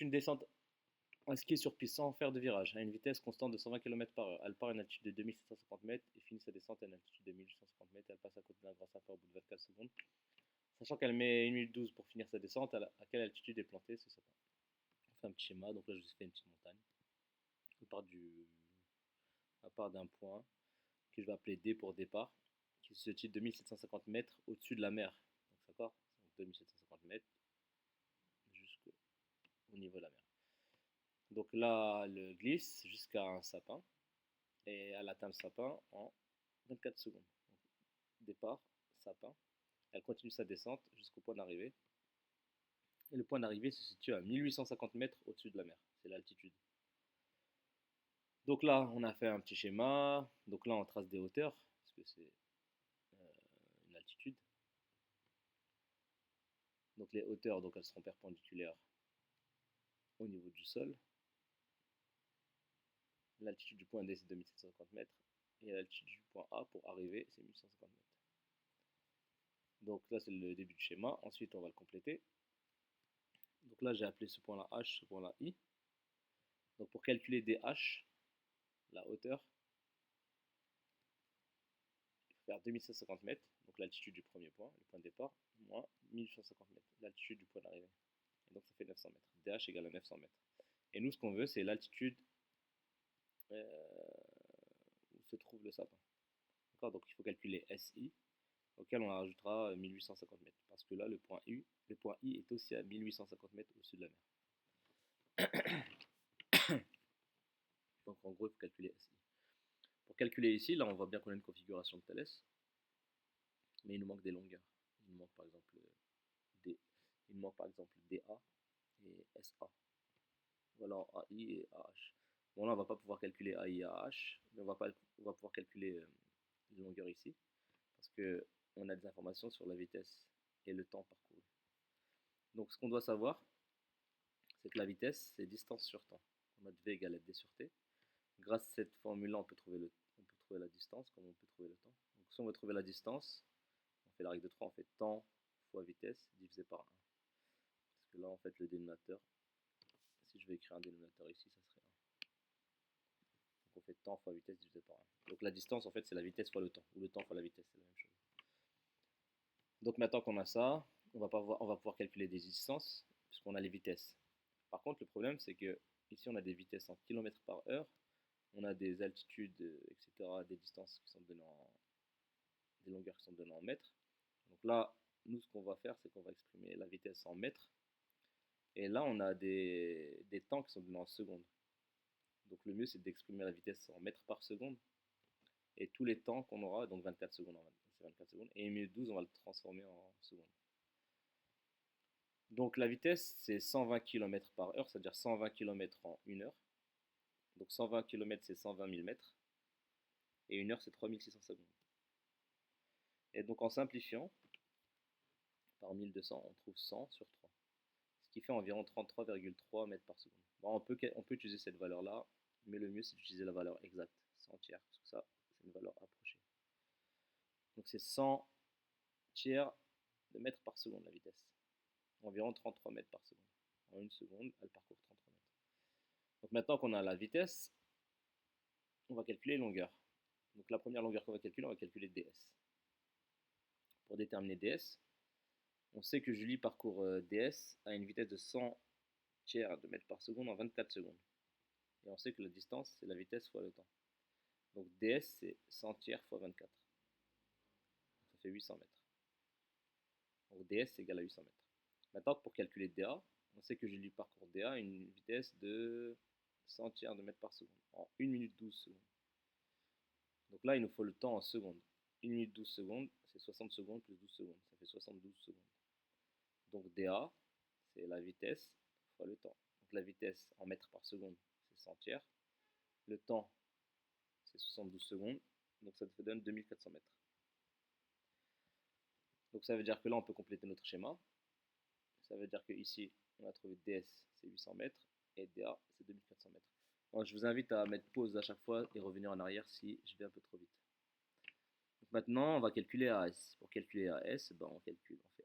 Une descente à ski sur piste sans faire de virage, à une vitesse constante de 120 km/h. Elle part à une altitude de 2750 mètres et finit sa descente à une altitude de 1850 mètres. Elle passe à côté d'un grand sapin au bout de 24 secondes. Sachant qu'elle met 1 minute 12 pour finir sa descente, à quelle altitude est planté ce sapin? On fait un petit schéma, donc là je vous ai fait une petite montagne. On part d'un point que je vais appeler D pour départ, qui se situe 2750 mètres au-dessus de la mer. Donc, d'accord? 2750 mètres jusqu'au niveau de la mer. Donc là, elle glisse jusqu'à un sapin et elle atteint le sapin en 24 secondes. Donc, départ, sapin. Elle continue sa descente jusqu'au point d'arrivée. Et le point d'arrivée se situe à 1850 mètres au-dessus de la mer. C'est l'altitude. Donc là, on a fait un petit schéma. Donc là, on trace des hauteurs, parce que c'est une altitude. Donc les hauteurs, donc elles seront perpendiculaires au niveau du sol. L'altitude du point D, c'est 2750 mètres. Et l'altitude du point A pour arriver, c'est 1150 mètres. Donc là, c'est le début du schéma. Ensuite, on va le compléter. Donc là, j'ai appelé ce point-là H, ce point-là I. Donc pour calculer DH, la hauteur, il faut faire 2750 mètres, donc l'altitude du premier point, le point de départ, moins 1850 mètres, l'altitude du point d'arrivée. Et donc ça fait 900 mètres. DH égale à 900 mètres. Et nous, ce qu'on veut, c'est l'altitude où se trouve le sapin. D'accord. Donc il faut calculer SI, auquel on rajoutera 1850 mètres. Parce que là, le point I est aussi à 1850 mètres au-dessus de la mer. Donc en gros, il faut calculer SI. Pour calculer ici, là, on voit bien qu'on a une configuration de Thalès, mais il nous manque des longueurs. Il nous manque par exemple D. Il nous manque par exemple DA et SA. Voilà, AI et AH. Bon, là, on va pas pouvoir calculer AI et AH, mais on va pouvoir calculer les longueurs ici, parce que on a des informations sur la vitesse et le temps parcouru. Donc, ce qu'on doit savoir, c'est que la vitesse, c'est distance sur temps. On a V égale D sur T. Grâce à cette formule-là, on peut trouver la distance, comme on peut trouver le temps. Donc, si on veut trouver la distance, on fait la règle de 3, on fait temps fois vitesse divisé par 1. Parce que là, en fait, le dénominateur, si je vais écrire un dénominateur ici, ça serait 1. Donc on fait temps fois vitesse divisé par 1. Donc la distance, en fait, c'est la vitesse fois le temps, ou le temps fois la vitesse, c'est la même chose. Donc maintenant qu'on a ça, on va pouvoir calculer des distances, puisqu'on a les vitesses. Par contre, le problème, c'est que ici, on a des vitesses en kilomètres par heure, on a des altitudes, etc., des distances qui sont données des longueurs qui sont données en mètres. Donc là, nous, ce qu'on va faire, c'est qu'on va exprimer la vitesse en mètres. Et là, on a des temps qui sont donnés en secondes. Donc le mieux, c'est d'exprimer la vitesse en mètres par seconde. Et tous les temps qu'on aura, donc 24 secondes, c'est 24 secondes. Et 1 minute 12, on va le transformer en secondes. Donc la vitesse, c'est 120 km par heure, c'est-à-dire 120 km en 1 heure. Donc 120 km, c'est 120 000 mètres. Et 1 heure, c'est 3600 secondes. Et donc en simplifiant, par 1200, on trouve 100 sur 3. Ce qui fait environ 33,3 mètres par seconde. Bon, on peut utiliser cette valeur-là, mais le mieux, c'est d'utiliser la valeur exacte, 100 tiers, parce que ça, c'est une valeur approchée. Donc c'est 100 tiers de mètres par seconde la vitesse. Environ 33 mètres par seconde. En une seconde, elle parcourt 33 mètres. Donc maintenant qu'on a la vitesse, on va calculer les longueurs. Donc la première longueur qu'on va calculer, on va calculer DS. Pour déterminer DS, on sait que Julie parcourt DS à une vitesse de 100 tiers de mètres par seconde en 24 secondes. Et on sait que la distance, c'est la vitesse fois le temps. Donc DS, c'est 100 tiers fois 24. Ça fait 800 mètres. Donc DS, c'est égal à 800 mètres. Maintenant, pour calculer DA, on sait que Julie parcourt DA à une vitesse de 100 tiers de mètre par seconde, en 1 minute 12 secondes. Donc là, il nous faut le temps en secondes. 1 minute 12 secondes, c'est 60 secondes plus 12 secondes. Ça fait 72 secondes. Donc DA, c'est la vitesse fois le temps. Donc la vitesse en mètres par seconde, c'est 100 tiers. Le temps, c'est 72 secondes. Donc ça te donne 2400 mètres. Donc ça veut dire que là, on peut compléter notre schéma. Ça veut dire que ici, on a trouvé DS, c'est 800 mètres, et DA, c'est 2400 mètres. Bon, je vous invite à mettre pause à chaque fois et revenir en arrière si je vais un peu trop vite. Donc maintenant, on va calculer AS. Pour calculer AS, ben on fait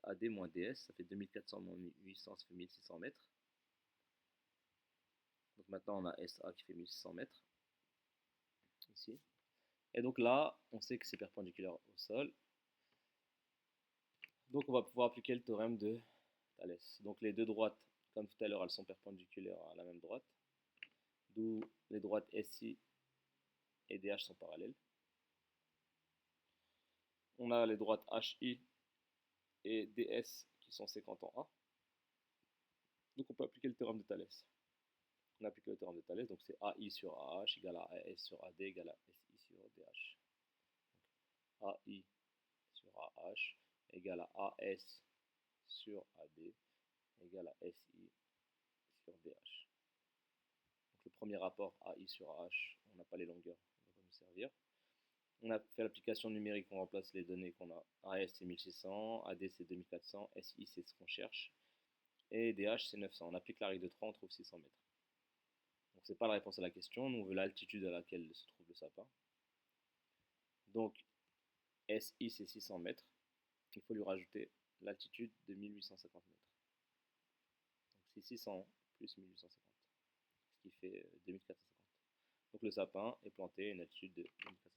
AD moins DS, ça fait 2400 moins 800, ça fait 1600 mètres. maintenant on a SA qui fait 1600 mètres, ici. Et donc là, on sait que c'est perpendiculaire au sol. Donc on va pouvoir appliquer le théorème de Thalès. Donc les deux droites, comme tout à l'heure, elles sont perpendiculaires à la même droite. D'où les droites SI et DH sont parallèles. On a les droites HI et DS qui sont séquentes en A. Donc on peut appliquer le théorème de Thalès. On applique le théorème de Thalès, donc c'est AI sur AH égale à AS sur AD égale à SI sur DH. Donc, AI sur AH égale à AS sur AD égale à SI sur DH. Donc le premier rapport AI sur AH, on n'a pas les longueurs, on va nous servir. On a fait l'application numérique, on remplace les données qu'on a. AS c'est 1600, AD c'est 2400, SI c'est ce qu'on cherche, et DH c'est 900. On applique la règle de 3, on trouve 600 mètres. Donc c'est pas la réponse à la question, nous on veut l'altitude à laquelle se trouve le sapin. Donc SI c'est 600 mètres, il faut lui rajouter l'altitude de 1850 mètres. Donc c'est 600 plus 1850, ce qui fait 2450. Donc le sapin est planté à une altitude de 2450.